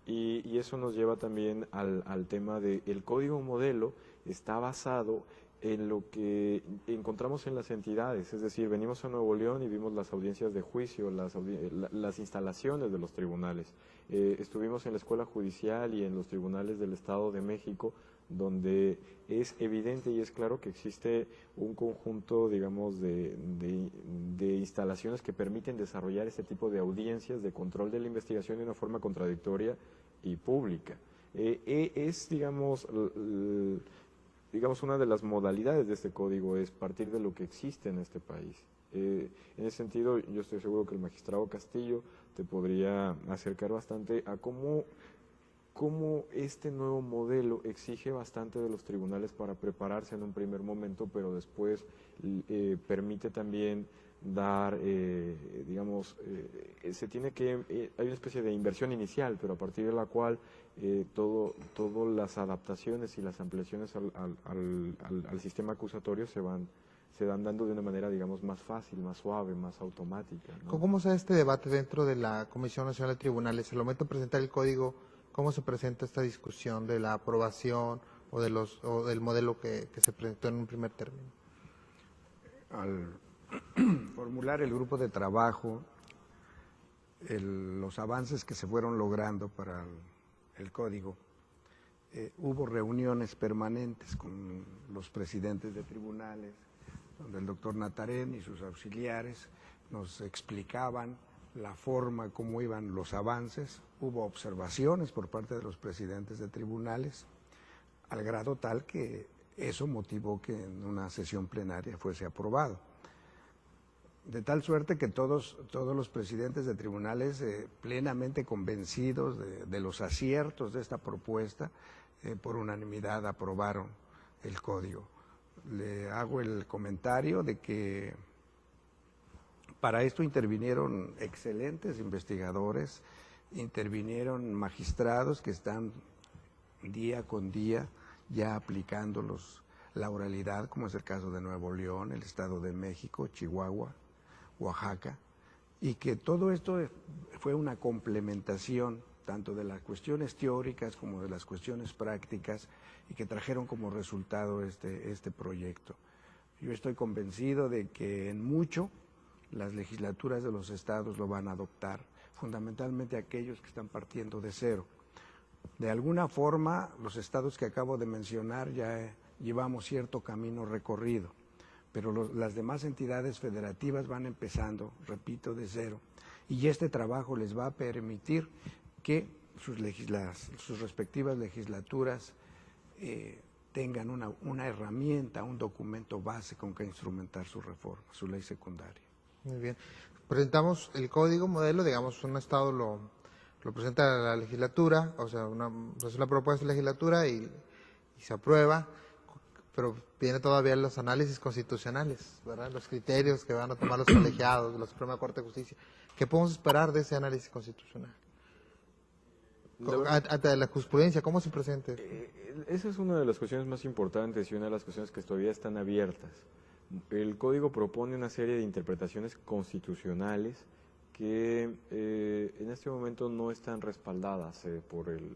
y eso nos lleva también al tema de el código modelo está basado en lo que encontramos en las entidades, es decir, venimos a Nuevo León y vimos las audiencias de juicio, las instalaciones de los tribunales. Estuvimos en la Escuela Judicial y en los tribunales del Estado de México, donde es evidente y es claro que existe un conjunto, digamos, de instalaciones que permiten desarrollar este tipo de audiencias de control de la investigación de una forma contradictoria y pública. Es, digamos, una de las modalidades de este código es partir de lo que existe en este país. En ese sentido, yo estoy seguro que el magistrado Castillo te podría acercar bastante a cómo este nuevo modelo exige bastante de los tribunales para prepararse en un primer momento, pero después permite también dar, hay una especie de inversión inicial, pero a partir de la cual todas las adaptaciones y las ampliaciones al sistema acusatorio se van dando de una manera, digamos, más fácil, más suave, más automática, ¿no? ¿Cómo se da este debate dentro de la Comisión Nacional de Tribunales? Al momento de presentar el código, ¿cómo se presenta esta discusión de la aprobación o del modelo que se presentó en un primer término? Al formular el grupo de trabajo, los avances que se fueron logrando para el código, hubo reuniones permanentes con los presidentes de tribunales, donde el doctor Natarén y sus auxiliares nos explicaban la forma como iban los avances. Hubo observaciones por parte de los presidentes de tribunales, al grado tal que eso motivó que en una sesión plenaria fuese aprobado. De tal suerte que todos los presidentes de tribunales, plenamente convencidos de los aciertos de esta propuesta, por unanimidad aprobaron el código. Le hago el comentario de que para esto intervinieron excelentes investigadores, intervinieron magistrados que están día con día ya aplicando la oralidad, como es el caso de Nuevo León, el Estado de México, Chihuahua, Oaxaca, y que todo esto fue una complementación tanto de las cuestiones teóricas como de las cuestiones prácticas, y que trajeron como resultado este proyecto. Yo estoy convencido de que en mucho las legislaturas de los estados lo van a adoptar, fundamentalmente aquellos que están partiendo de cero. De alguna forma, los estados que acabo de mencionar ya llevamos cierto camino recorrido, pero las demás entidades federativas van empezando, repito, de cero, y este trabajo les va a permitir que sus respectivas legislaturas tengan una herramienta, un documento base con que instrumentar su reforma, su ley secundaria. Muy bien. Presentamos el código modelo, digamos, un estado lo presenta a la legislatura, o sea, es una propuesta de legislatura y se aprueba, pero viene todavía los análisis constitucionales, ¿verdad? Los criterios que van a tomar los colegiados de la Suprema Corte de Justicia. ¿Qué podemos esperar de ese análisis constitucional? Ante la jurisprudencia, ¿cómo se presenta? esa es una de las cuestiones más importantes y una de las cuestiones que todavía están abiertas. El código propone una serie de interpretaciones constitucionales que en este momento no están respaldadas por el...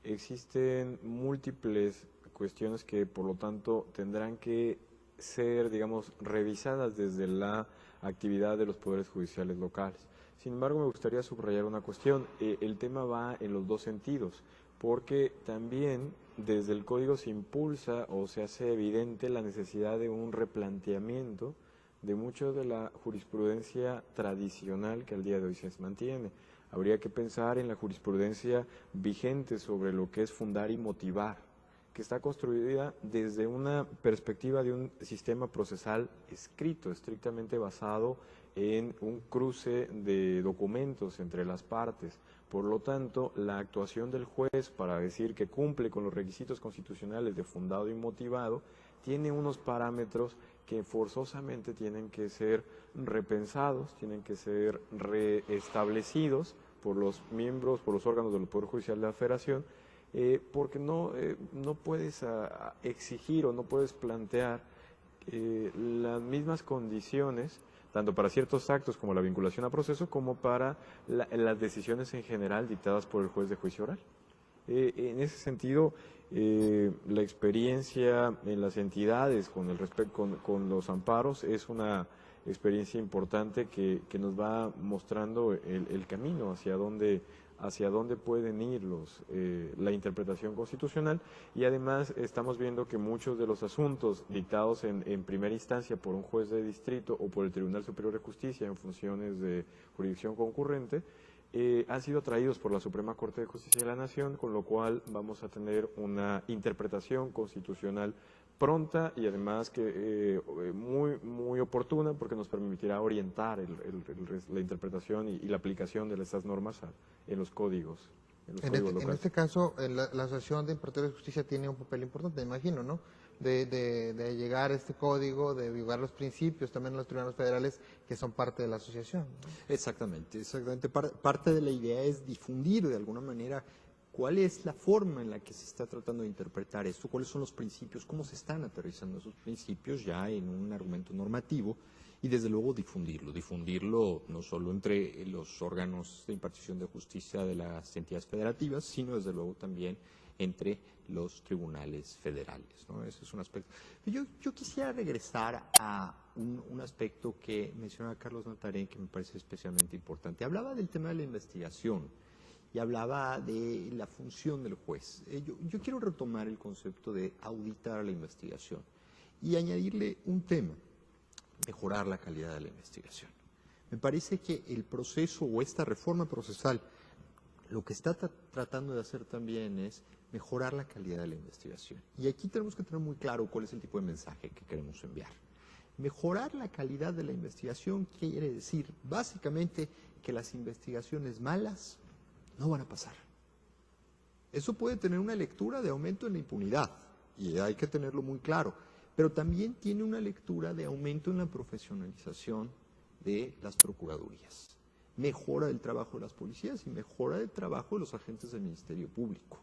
Existen múltiples cuestiones que por lo tanto tendrán que ser, digamos, revisadas desde la actividad de los poderes judiciales locales. Sin embargo, me gustaría subrayar una cuestión. El tema va en los dos sentidos, porque también desde el código se impulsa o se hace evidente la necesidad de un replanteamiento de mucho de la jurisprudencia tradicional que al día de hoy se mantiene. Habría que pensar en la jurisprudencia vigente sobre lo que es fundar y motivar, que está construida desde una perspectiva de un sistema procesal escrito, estrictamente basado en un cruce de documentos entre las partes. Por lo tanto, la actuación del juez para decir que cumple con los requisitos constitucionales de fundado y motivado tiene unos parámetros que forzosamente tienen que ser repensados, tienen que ser reestablecidos por los miembros, por los órganos del Poder Judicial de la Federación, porque no puedes exigir o no puedes plantear las mismas condiciones, tanto para ciertos actos como la vinculación a proceso, como para las decisiones en general dictadas por el juez de juicio oral. En ese sentido, la experiencia en las entidades con los amparos es una experiencia importante que nos va mostrando el camino hacia dónde pueden ir la interpretación constitucional, y además estamos viendo que muchos de los asuntos dictados en primera instancia por un juez de distrito o por el Tribunal Superior de Justicia en funciones de jurisdicción concurrente han sido traídos por la Suprema Corte de Justicia de la Nación, con lo cual vamos a tener una interpretación constitucional pronta y además que muy oportuna, porque nos permitirá orientar la interpretación y la aplicación de estas normas en los códigos. En este caso, la Asociación de Impartidores de Justicia tiene un papel importante, me imagino, ¿no? De llegar a este código, de divulgar los principios, también los tribunales federales que son parte de la asociación, ¿no? Exactamente. Parte de la idea es difundir de alguna manera cuál es la forma en la que se está tratando de interpretar esto, cuáles son los principios, cómo se están aterrizando esos principios ya en un argumento normativo, y desde luego difundirlo no solo entre los órganos de impartición de justicia de las entidades federativas, sino desde luego también entre los tribunales federales, ¿no? Ese es un aspecto. Yo quisiera regresar a un aspecto que mencionaba Carlos Natarén, que me parece especialmente importante. Hablaba del tema de la investigación y hablaba de la función del juez. Yo quiero retomar el concepto de auditar la investigación y añadirle un tema: mejorar la calidad de la investigación. Me parece que el proceso o esta reforma procesal lo que está tratando de hacer también es mejorar la calidad de la investigación. Y aquí tenemos que tener muy claro cuál es el tipo de mensaje que queremos enviar. Mejorar la calidad de la investigación quiere decir básicamente que las investigaciones malas no van a pasar. Eso puede tener una lectura de aumento en la impunidad, y hay que tenerlo muy claro, pero también tiene una lectura de aumento en la profesionalización de las procuradurías. Mejora el trabajo de las policías y mejora el trabajo de los agentes del Ministerio Público.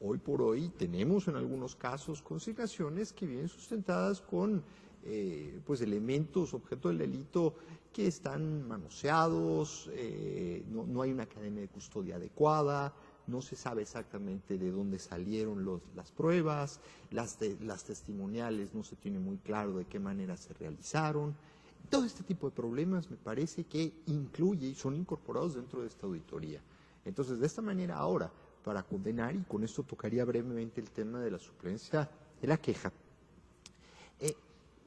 Hoy por hoy tenemos en algunos casos consignaciones que vienen sustentadas con elementos, objeto del delito, que están manoseados, no hay una cadena de custodia adecuada, no se sabe exactamente de dónde salieron las pruebas, las testimoniales no se tiene muy claro de qué manera se realizaron. Todo este tipo de problemas me parece que incluye y son incorporados dentro de esta auditoría. Entonces, de esta manera ahora, para condenar, y con esto tocaría brevemente el tema de la suplencia de la queja,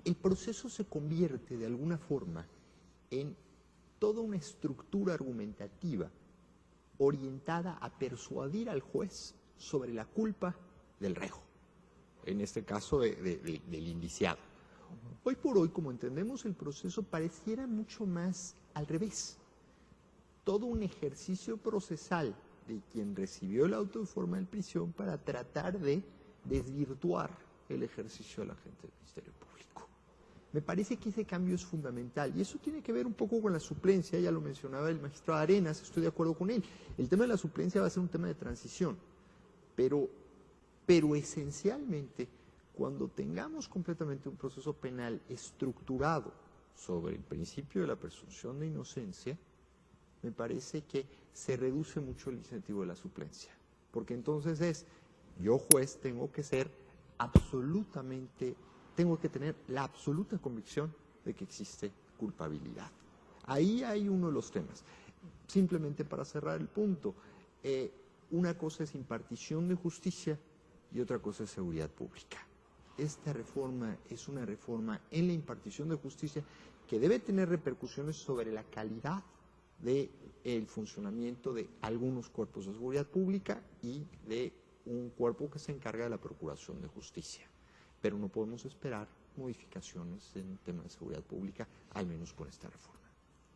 el proceso se convierte de alguna forma en toda una estructura argumentativa orientada a persuadir al juez sobre la culpa del reo, en este caso del indiciado. Hoy por hoy, como entendemos el proceso, pareciera mucho más al revés. Todo un ejercicio procesal de quien recibió el auto de forma de prisión para tratar de desvirtuar el ejercicio del agente del Ministerio Público. Me parece que ese cambio es fundamental, y eso tiene que ver un poco con la suplencia. Ya lo mencionaba el magistrado Arenas, estoy de acuerdo con él. El tema de la suplencia va a ser un tema de transición, pero Pero esencialmente, cuando tengamos completamente un proceso penal estructurado sobre el principio de la presunción de inocencia, me parece que se reduce mucho el incentivo de la suplencia. Porque entonces yo juez tengo que ser tengo que tener la absoluta convicción de que existe culpabilidad. Ahí hay uno de los temas. Simplemente para cerrar el punto, una cosa es impartición de justicia y otra cosa es seguridad pública. Esta reforma es una reforma en la impartición de justicia que debe tener repercusiones sobre la calidad del funcionamiento de algunos cuerpos de seguridad pública y de un cuerpo que se encarga de la procuración de justicia. Pero no podemos esperar modificaciones en temas de seguridad pública, al menos con esta reforma.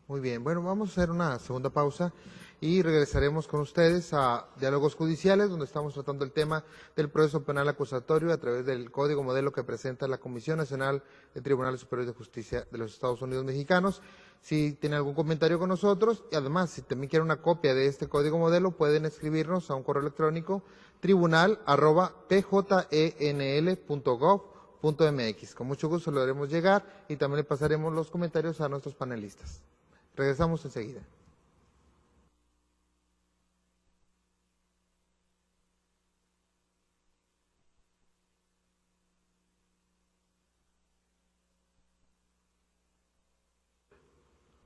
Muy bien, bueno, vamos a hacer una segunda pausa y regresaremos con ustedes a Diálogos Judiciales, donde estamos tratando el tema del proceso penal acusatorio a través del código modelo que presenta la Comisión Nacional de Tribunales Superiores de Justicia de los Estados Unidos Mexicanos. Si tienen algún comentario con nosotros, y además, si también quieren una copia de este código modelo, pueden escribirnos a un correo electrónico tribunal@pjnl.gov.mx. Con mucho gusto lo haremos llegar y también le pasaremos los comentarios a nuestros panelistas. Regresamos enseguida.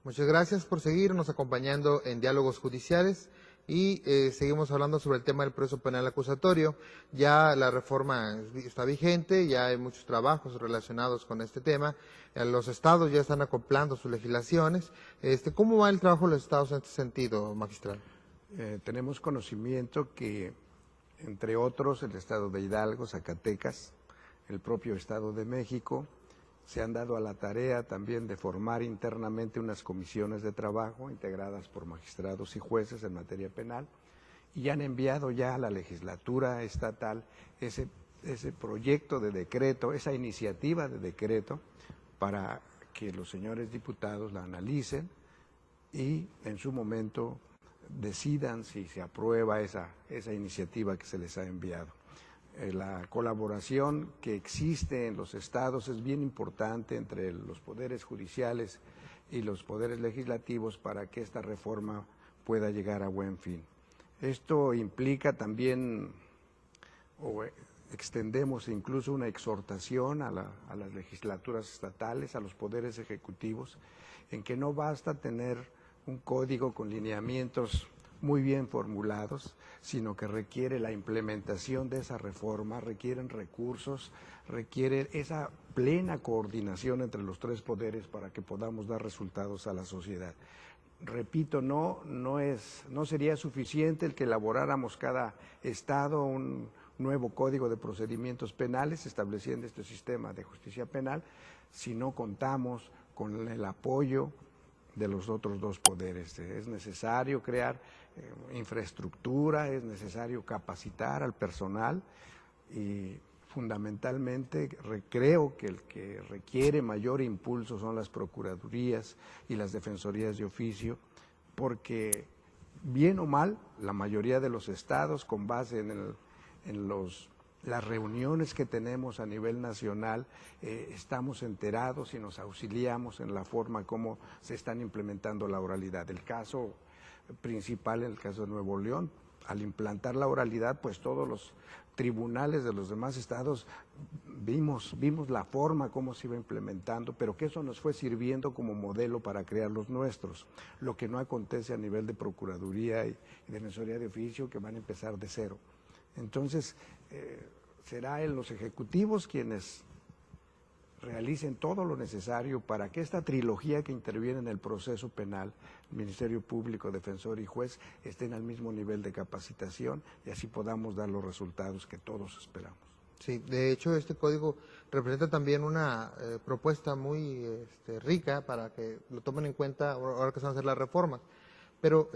Muchas gracias por seguirnos acompañando en Diálogos Judiciales y seguimos hablando sobre el tema del proceso penal acusatorio. Ya la reforma está vigente, ya hay muchos trabajos relacionados con este tema. Los estados ya están acoplando sus legislaciones. ¿Cómo va el trabajo de los estados en este sentido, magistral? Tenemos conocimiento que, entre otros, el estado de Hidalgo, Zacatecas, el propio Estado de México, se han dado a la tarea también de formar internamente unas comisiones de trabajo integradas por magistrados y jueces en materia penal y han enviado ya a la legislatura estatal ese proyecto de decreto, esa iniciativa de decreto para que los señores diputados la analicen y en su momento decidan si se aprueba esa iniciativa que se les ha enviado. La colaboración que existe en los estados es bien importante entre los poderes judiciales y los poderes legislativos para que esta reforma pueda llegar a buen fin. Esto implica también, o extendemos incluso una exhortación a las legislaturas estatales, a los poderes ejecutivos, en que no basta tener un código con lineamientos muy bien formulados, sino que requiere la implementación de esa reforma, requieren recursos, requiere esa plena coordinación entre los tres poderes para que podamos dar resultados a la sociedad. Repito, no sería suficiente el que elaboráramos cada estado un nuevo código de procedimientos penales estableciendo este sistema de justicia penal si no contamos con el apoyo de los otros dos poderes. Es necesario crear infraestructura, es necesario capacitar al personal y fundamentalmente creo que el que requiere mayor impulso son las procuradurías y las defensorías de oficio, porque bien o mal la mayoría de los estados, con base en las reuniones que tenemos a nivel nacional, estamos enterados y nos auxiliamos en la forma como se están implementando la oralidad. El caso principal, en el caso de Nuevo León, al implantar la oralidad, pues todos los tribunales de los demás estados vimos la forma como se iba implementando, pero que eso nos fue sirviendo como modelo para crear los nuestros, lo que no acontece a nivel de Procuraduría y Defensoría de Oficio, que van a empezar de cero. Entonces, será en los ejecutivos quienes realicen todo lo necesario para que esta trilogía que interviene en el proceso penal, Ministerio Público, Defensor y Juez, estén al mismo nivel de capacitación y así podamos dar los resultados que todos esperamos. Sí, de hecho este código representa también una propuesta muy rica para que lo tomen en cuenta ahora que se van a hacer las reformas. Pero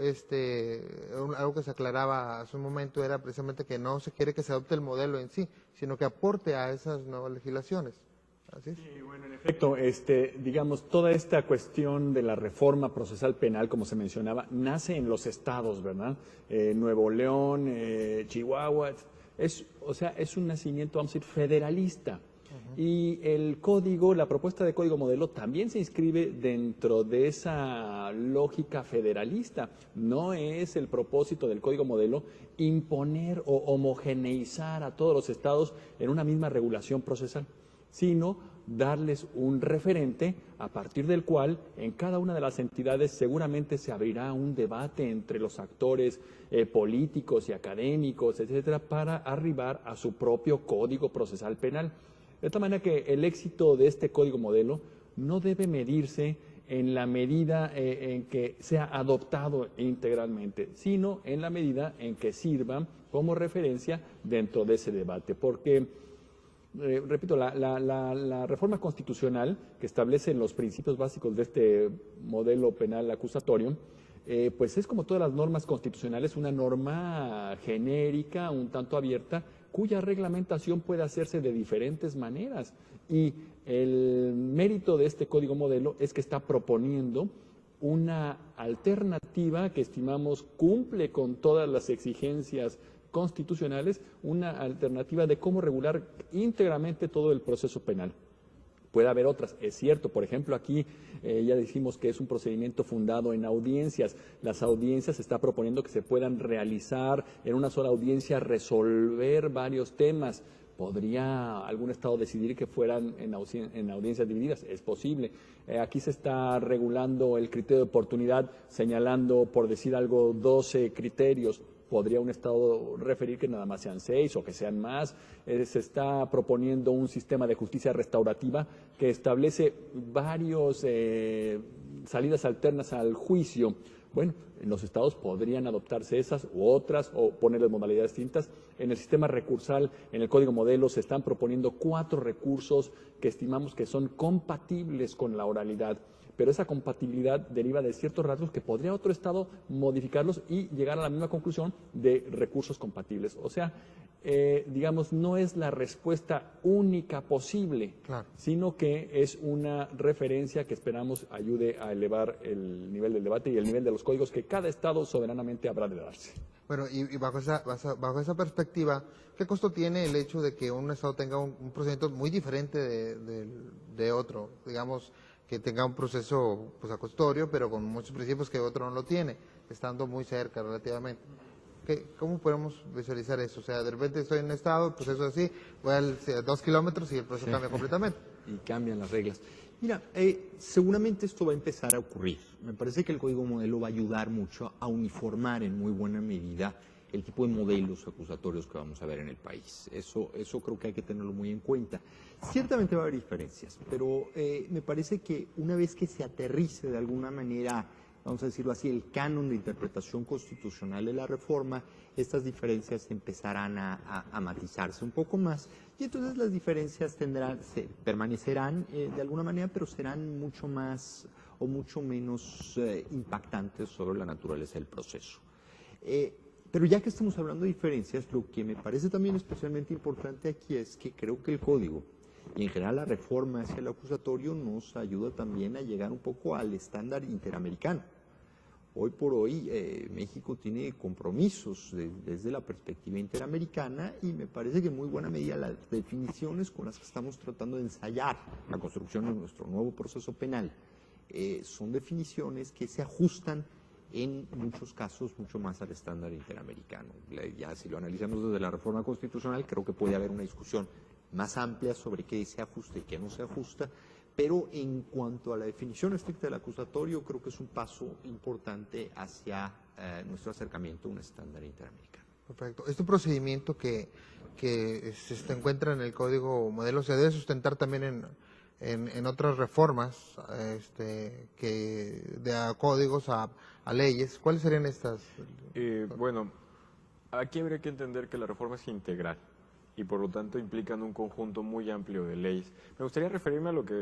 algo que se aclaraba hace un momento era precisamente que no se quiere que se adopte el modelo en sí, sino que aporte a esas nuevas legislaciones. ¿Así es? Sí, bueno, en efecto, digamos, toda esta cuestión de la reforma procesal penal, como se mencionaba, nace en los estados, ¿verdad? Nuevo León, Chihuahua, Es un nacimiento, vamos a decir, federalista. Y el código, la propuesta de código modelo también se inscribe dentro de esa lógica federalista. No es el propósito del código modelo imponer o homogeneizar a todos los estados en una misma regulación procesal, sino darles un referente a partir del cual en cada una de las entidades seguramente se abrirá un debate entre los actores políticos y académicos, etcétera, para arribar a su propio código procesal penal. De tal manera que el éxito de este código modelo no debe medirse en la medida en que sea adoptado integralmente, sino en la medida en que sirva como referencia dentro de ese debate. Porque, repito, la reforma constitucional que establece los principios básicos de este modelo penal acusatorio, pues es como todas las normas constitucionales, una norma genérica, un tanto abierta, cuya reglamentación puede hacerse de diferentes maneras. Y el mérito de este código modelo es que está proponiendo una alternativa que estimamos cumple con todas las exigencias constitucionales, una alternativa de cómo regular íntegramente todo el proceso penal. Puede haber otras, es cierto, por ejemplo, aquí ya decimos que es un procedimiento fundado en audiencias. Las audiencias se está proponiendo que se puedan realizar en una sola audiencia, resolver varios temas. ¿Podría algún estado decidir que fueran en audiencias divididas? Es posible. Aquí se está regulando el criterio de oportunidad, señalando, por decir algo, 12 criterios. ¿Podría un estado referir que nada más sean 6 o que sean más? Se está proponiendo un sistema de justicia restaurativa que establece varios salidas alternas al juicio. Bueno, en los estados podrían adoptarse esas u otras o ponerles modalidades distintas. En el sistema recursal, en el código modelo, se están proponiendo 4 recursos que estimamos que son compatibles con la oralidad. Pero esa compatibilidad deriva de ciertos rasgos que podría otro estado modificarlos y llegar a la misma conclusión de recursos compatibles. O sea, digamos, no es la respuesta única posible, Claro. sino que es una referencia que esperamos ayude a elevar el nivel del debate y el nivel de los códigos que cada estado soberanamente habrá de darse. Bueno, y bajo esa perspectiva, ¿qué costo tiene el hecho de que un estado tenga un procedimiento muy diferente de otro? Digamos, que tenga un proceso pues acusatorio, pero con muchos principios que otro no lo tiene, estando muy cerca relativamente. ¿Cómo podemos visualizar eso? O sea, de repente estoy en un estado, el proceso es así, voy a 2 kilómetros y el proceso cambia completamente. Y cambian las reglas. Mira, seguramente esto va a empezar a ocurrir. Me parece que el código modelo va a ayudar mucho a uniformar en muy buena medida el tipo de modelos acusatorios que vamos a ver en el país. Eso creo que hay que tenerlo muy en cuenta. Ciertamente va a haber diferencias, pero me parece que una vez que se aterrice de alguna manera, vamos a decirlo así, el canon de interpretación constitucional de la reforma, estas diferencias empezarán a matizarse un poco más y entonces las diferencias permanecerán de alguna manera, pero serán mucho más o mucho menos impactantes sobre la naturaleza del proceso. Pero ya que estamos hablando de diferencias, lo que me parece también especialmente importante aquí es que creo que el código y en general la reforma hacia el acusatorio nos ayuda también a llegar un poco al estándar interamericano. Hoy por hoy México tiene compromisos desde la perspectiva interamericana y me parece que en muy buena medida las definiciones con las que estamos tratando de ensayar la construcción de nuestro nuevo proceso penal son definiciones que se ajustan en muchos casos mucho más al estándar interamericano. Ya si lo analizamos desde la reforma constitucional, creo que puede haber una discusión más amplia sobre qué se ajusta y qué no se ajusta, pero en cuanto a la definición estricta del acusatorio, creo que es un paso importante hacia nuestro acercamiento a un estándar interamericano. Perfecto. Este procedimiento que se encuentra en el código modelo se debe sustentar también en otras reformas de códigos a leyes. ¿Cuáles serían estas? Bueno, aquí habría que entender que la reforma es integral y por lo tanto implican un conjunto muy amplio de leyes. Me gustaría referirme a lo que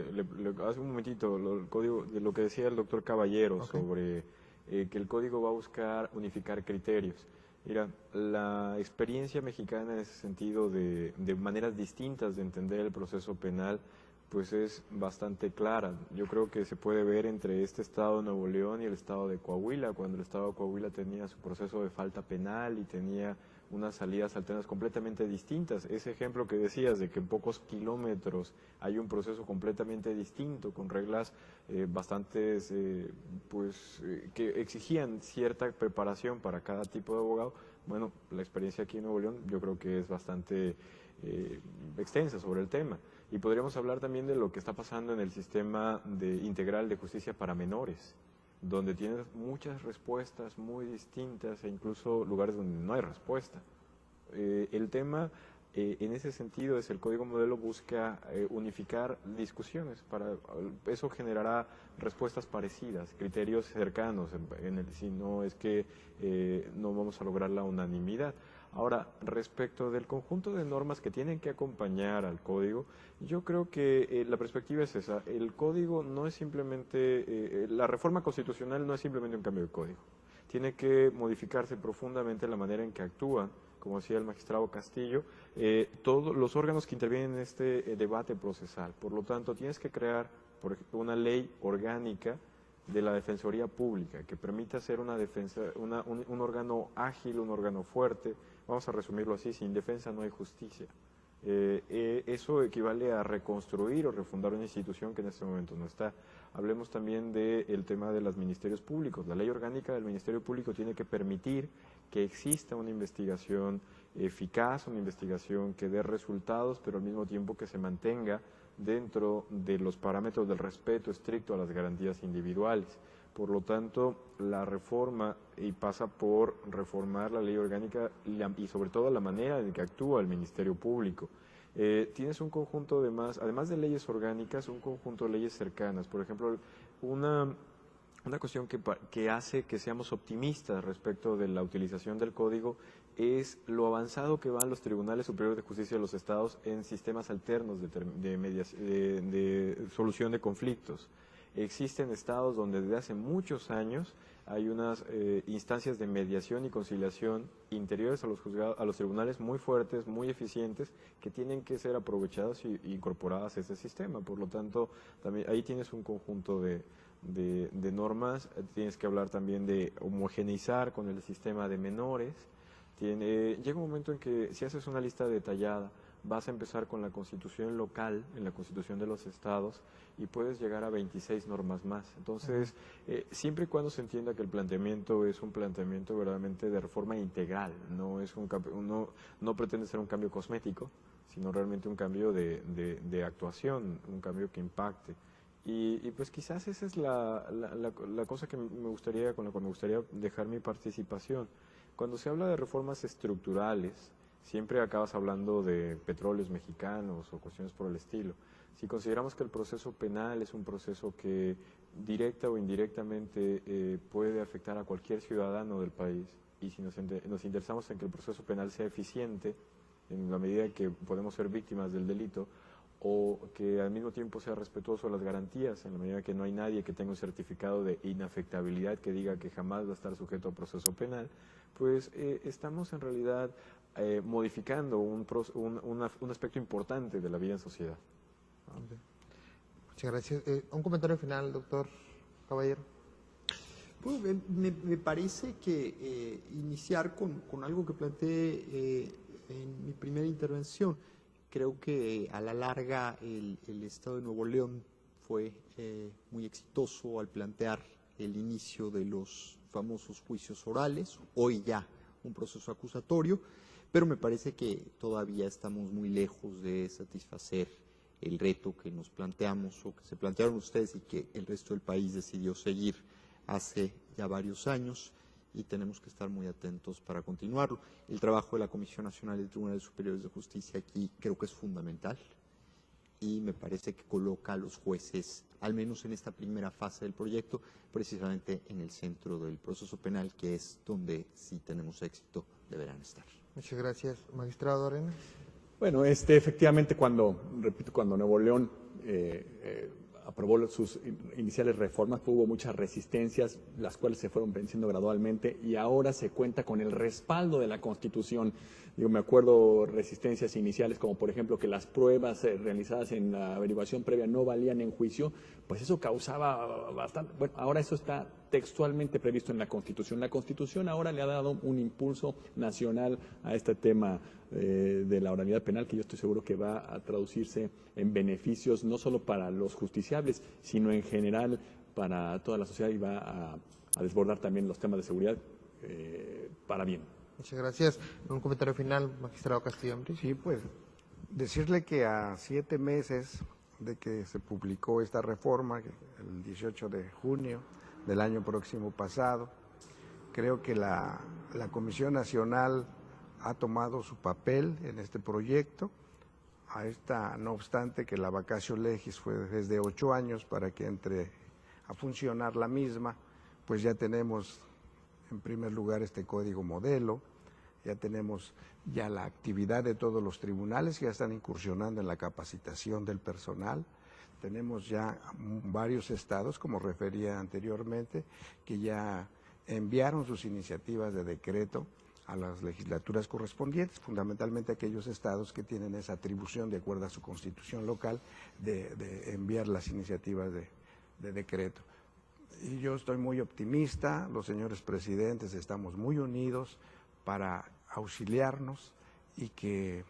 hace un momentito, de lo que decía el doctor Caballero sobre que el código va a buscar unificar criterios. Mira, la experiencia mexicana en ese sentido de maneras distintas de entender el proceso penal pues es bastante clara. Yo creo que se puede ver entre este estado de Nuevo León y el estado de Coahuila, cuando el estado de Coahuila tenía su proceso de falta penal y tenía unas salidas alternas completamente distintas. Ese ejemplo que decías de que en pocos kilómetros hay un proceso completamente distinto, con reglas bastantes, que exigían cierta preparación para cada tipo de abogado. Bueno, la experiencia aquí en Nuevo León yo creo que es bastante extensa sobre el tema. Y podríamos hablar también de lo que está pasando en el sistema integral de justicia para menores, donde tienes muchas respuestas muy distintas e incluso lugares donde no hay respuesta. El tema en ese sentido es el Código Modelo busca unificar discusiones, eso generará respuestas parecidas, criterios cercanos, si no es que no vamos a lograr la unanimidad. Ahora, respecto del conjunto de normas que tienen que acompañar al código, yo creo que la perspectiva es esa. El código no es simplemente, la reforma constitucional no es simplemente un cambio de código. Tiene que modificarse profundamente la manera en que actúan, como decía el magistrado Castillo, todos los órganos que intervienen en este debate procesal. Por lo tanto, tienes que crear, por ejemplo, una ley orgánica de la Defensoría Pública que permita ser una defensa, un órgano ágil, un órgano fuerte. Vamos a resumirlo así: sin defensa no hay justicia. Eso equivale a reconstruir o refundar una institución que en este momento no está. Hablemos también del tema de los ministerios públicos. La ley orgánica del Ministerio Público tiene que permitir que exista una investigación eficaz, una investigación que dé resultados, pero al mismo tiempo que se mantenga dentro de los parámetros del respeto estricto a las garantías individuales. Por lo tanto, la reforma pasa por reformar la ley orgánica y sobre todo la manera en que actúa el Ministerio Público. Tienes un conjunto además de leyes orgánicas, un conjunto de leyes cercanas. Por ejemplo, una cuestión que hace que seamos optimistas respecto de la utilización del código es lo avanzado que van los tribunales superiores de justicia de los estados en sistemas alternos de solución de conflictos. Existen estados donde desde hace muchos años hay unas instancias de mediación y conciliación interiores a los tribunales muy fuertes, muy eficientes, que tienen que ser aprovechadas e incorporadas a ese sistema. Por lo tanto, también ahí tienes un conjunto de normas. Tienes que hablar también de homogeneizar con el sistema de menores. Llega un momento en que si haces una lista detallada, vas a empezar con la constitución local, en la constitución de los estados, y puedes llegar a 26 normas más. Entonces, siempre y cuando se entienda que el planteamiento es un planteamiento verdaderamente de reforma integral, no pretende ser un cambio cosmético, sino realmente un cambio de actuación, un cambio que impacte. Y pues quizás esa es la cosa que con la que me gustaría dejar mi participación. Cuando se habla de reformas estructurales, siempre acabas hablando de petróleos mexicanos o cuestiones por el estilo. Si consideramos que el proceso penal es un proceso que directa o indirectamente puede afectar a cualquier ciudadano del país, y si nos interesamos en que el proceso penal sea eficiente, en la medida que podemos ser víctimas del delito, o que al mismo tiempo sea respetuoso de las garantías, en la medida que no hay nadie que tenga un certificado de inafectabilidad que diga que jamás va a estar sujeto a proceso penal, pues estamos en realidad modificando un aspecto importante de la vida en sociedad. Okay. Muchas gracias. Un comentario final, doctor Caballero. Bueno, me parece que iniciar con algo que planteé en mi primera intervención. Creo que a la larga el Estado de Nuevo León fue muy exitoso al plantear el inicio de los famosos juicios orales, hoy ya un proceso acusatorio, pero me parece que todavía estamos muy lejos de satisfacer el reto que nos planteamos o que se plantearon ustedes y que el resto del país decidió seguir hace ya varios años, y tenemos que estar muy atentos para continuarlo. El trabajo de la Comisión Nacional de Tribunales Superiores de Justicia aquí creo que es fundamental y me parece que coloca a los jueces, al menos en esta primera fase del proyecto, precisamente en el centro del proceso penal, que es donde, si tenemos éxito, deberán estar. Muchas gracias. Magistrado Arenas. Bueno, efectivamente cuando Nuevo León aprobó sus iniciales reformas, hubo muchas resistencias, las cuales se fueron venciendo gradualmente y ahora se cuenta con el respaldo de la Constitución. Digo, me acuerdo resistencias iniciales como por ejemplo que las pruebas realizadas en la averiguación previa no valían en juicio, pues eso causaba bastante, bueno, ahora eso está textualmente previsto en la Constitución. La Constitución ahora le ha dado un impulso nacional a este tema de la oralidad penal, que yo estoy seguro que va a traducirse en beneficios no solo para los justiciables, sino en general para toda la sociedad y va a desbordar también los temas de seguridad para bien. Muchas gracias. Un comentario final, magistrado Castillo Ambrí. Sí, pues decirle que a 7 meses de que se publicó esta reforma, el 18 de junio del año próximo pasado, creo que la Comisión Nacional ha tomado su papel en este proyecto, no obstante que la vacatio legis fue desde 8 años para que entre a funcionar la misma, pues ya tenemos en primer lugar este código modelo, ya tenemos ya la actividad de todos los tribunales que ya están incursionando en la capacitación del personal, tenemos ya varios estados, como refería anteriormente, que ya enviaron sus iniciativas de decreto a las legislaturas correspondientes, fundamentalmente aquellos estados que tienen esa atribución de acuerdo a su constitución local de enviar las iniciativas de decreto. Y yo estoy muy optimista, los señores presidentes estamos muy unidos para auxiliarnos y que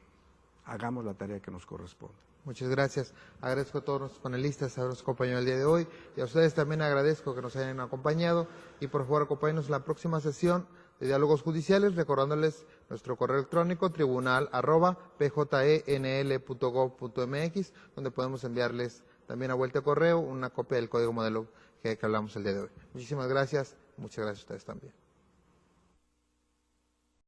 hagamos la tarea que nos corresponde. Muchas gracias. Agradezco a todos nuestros panelistas, a nuestros compañeros el día de hoy y a ustedes también agradezco que nos hayan acompañado y por favor acompáñenos en la próxima sesión de Diálogos Judiciales, recordándoles nuestro correo electrónico tribunal@pjnl.gov.mx, donde podemos enviarles también a vuelta de correo una copia del código modelo que hablamos el día de hoy. Muchísimas gracias, muchas gracias a ustedes también.